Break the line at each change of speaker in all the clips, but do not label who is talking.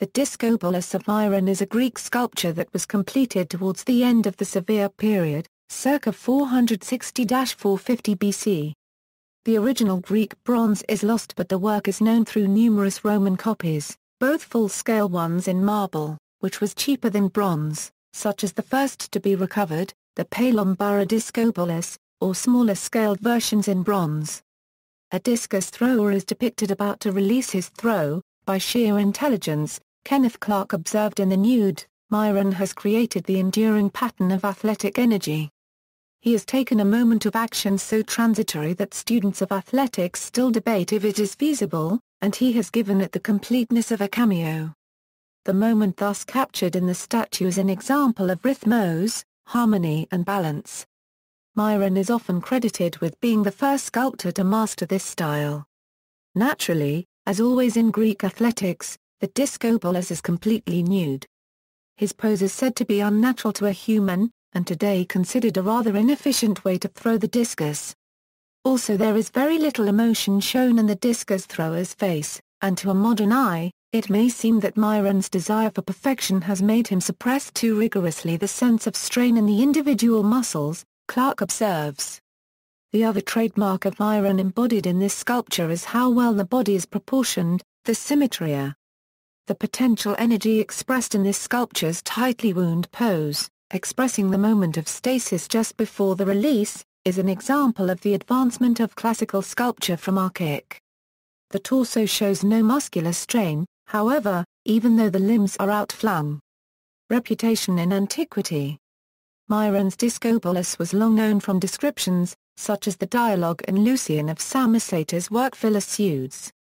The Discobolus of Myron is a Greek sculpture that was completed towards the end of the Severe period, circa 460–450 BC. The original Greek bronze is lost, but the work is known through numerous Roman copies, both full-scale ones in marble, which was cheaper than bronze, such as the first to be recovered, the Palombara Discobolus, or smaller scaled versions in bronze. A discus thrower is depicted about to release his throw. By sheer intelligence, Kenneth Clark observed in the Nude, Myron has created the enduring pattern of athletic energy. He has taken a moment of action so transitory that students of athletics still debate if it is feasible, and he has given it the completeness of a cameo. The moment thus captured in the statue is an example of rhythmos, harmony and balance. Myron is often credited with being the first sculptor to master this style. Naturally, as always in Greek athletics, the Diskobólos is completely nude. His pose is said to be unnatural to a human, and today considered a rather inefficient way to throw the discus. Also, there is very little emotion shown in the discus thrower's face, and to a modern eye, it may seem that Myron's desire for perfection has made him suppress too rigorously the sense of strain in the individual muscles, Clark observes. The other trademark of Myron embodied in this sculpture is how well the body is proportioned, the symmetria. The potential energy expressed in this sculpture's tightly wound pose, expressing the moment of stasis just before the release, is an example of the advancement of classical sculpture from archaic. The torso shows no muscular strain, however, even though the limbs are outflung. Reputation in antiquity. Myron's Discobolus was long known from descriptions, such as the dialogue in Lucian of Samosata's work Philopseudes.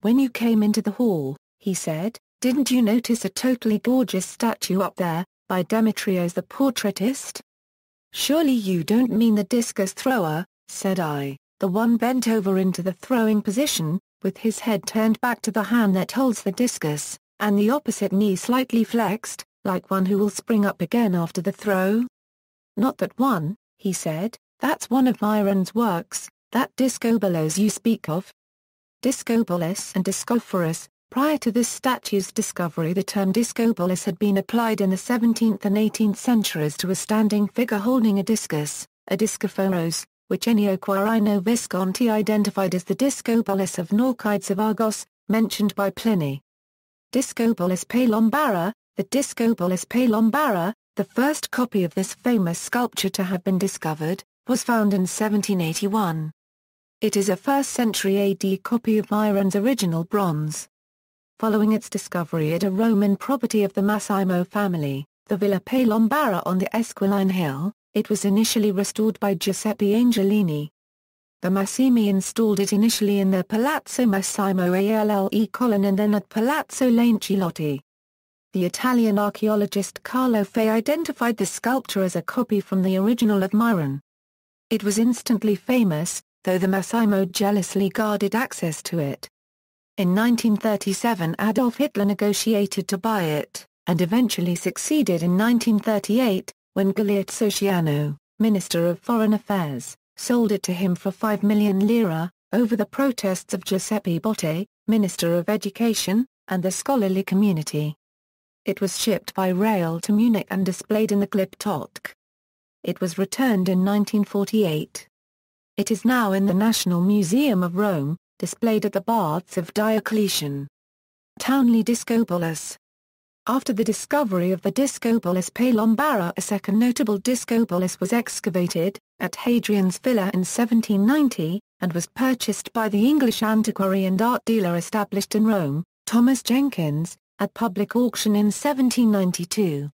"When you came into the hall," he said, "didn't you notice a totally gorgeous statue up there, by Demetrios the portraitist?" "Surely you don't mean the discus thrower," said I, "the one bent over into the throwing position, with his head turned back to the hand that holds the discus, and the opposite knee slightly flexed, like one who will spring up again after the throw?" "Not that one," he said, "that's one of Myron's works, that Diskobólos you speak of." Discobolus and Discophorus. Prior to this statue's discovery, the term Discobolus had been applied in the 17th and 18th centuries to a standing figure holding a discus, a Diskophoros, which Ennio Quirino Visconti identified as the Discobolus of Naukides of Argos, mentioned by Pliny. Discobolus Palombara. The Discobolus Palombara, the first copy of this famous sculpture to have been discovered, was found in 1781. It is a 1st century AD copy of Myron's original bronze. Following its discovery at a Roman property of the Massimo family, the Villa Palombara on the Esquiline Hill, it was initially restored by Giuseppe Angelini. The Massimi installed it initially in their Palazzo Massimo alle Colonne and then at Palazzo Lancilotti. The Italian archaeologist Carlo Fei identified the sculpture as a copy from the original of Myron. It was instantly famous, though the Massimo jealously guarded access to it. In 1937 Adolf Hitler negotiated to buy it, and eventually succeeded in 1938, when Galeazzo Sociano, Minister of Foreign Affairs, sold it to him for 5 million lira, over the protests of Giuseppe Botte, Minister of Education, and the scholarly community. It was shipped by rail to Munich and displayed in the Glyptotek. It was returned in 1948. It is now in the National Museum of Rome, displayed at the Baths of Diocletian. Townley Discobolus. After the discovery of the Discobolus Palombara, a second notable Discobolus was excavated, at Hadrian's Villa in 1790, and was purchased by the English antiquary and art dealer established in Rome, Thomas Jenkins, at public auction in 1792.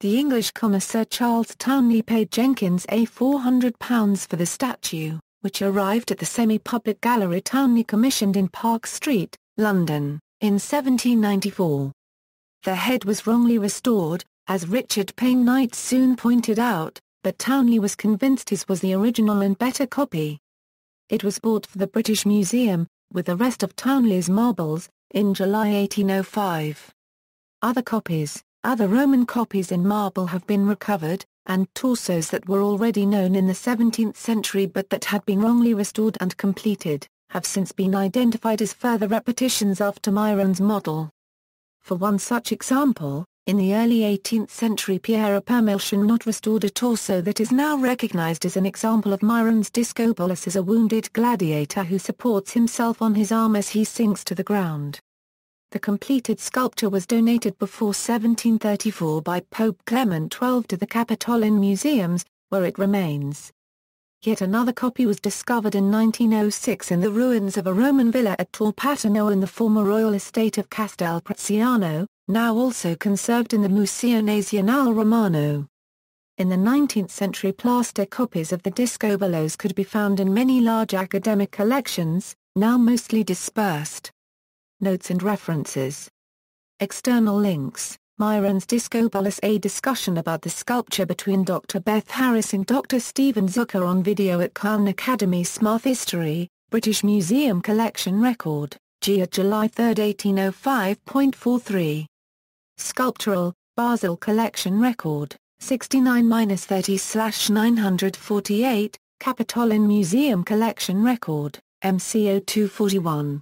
The English connoisseur Charles Townley paid Jenkins £400 for the statue, which arrived at the semi-public gallery Townley commissioned in Park Street, London, in 1794. The head was wrongly restored, as Richard Payne Knight soon pointed out, but Townley was convinced his was the original and better copy. It was bought for the British Museum, with the rest of Townley's marbles, in July 1805. Other Roman copies in marble have been recovered, and torsos that were already known in the 17th century but that had been wrongly restored and completed, have since been identified as further repetitions after Myron's model. For one such example, in the early 18th century Pierre Permelchon restored a torso that is now recognized as an example of Myron's Discobolus as a wounded gladiator who supports himself on his arm as he sinks to the ground. The completed sculpture was donated before 1734 by Pope Clement XII to the Capitoline Museums, where it remains. Yet another copy was discovered in 1906 in the ruins of a Roman villa at Torpatino in the former royal estate of Castel Preziano, now also conserved in the Museo Nazionale Romano. In the 19th century plaster copies of the Diskobolos could be found in many large academic collections, now mostly dispersed. Notes and references. External links. Myron's Discobolus. A discussion about the sculpture between Dr. Beth Harris and Dr. Stephen Zucker on video at Khan Academy. Smart History, British Museum Collection Record, July 3, 1805.43. Sculptural, Basel Collection Record, 69-30/948, Capitoline Museum Collection Record, MCO 241.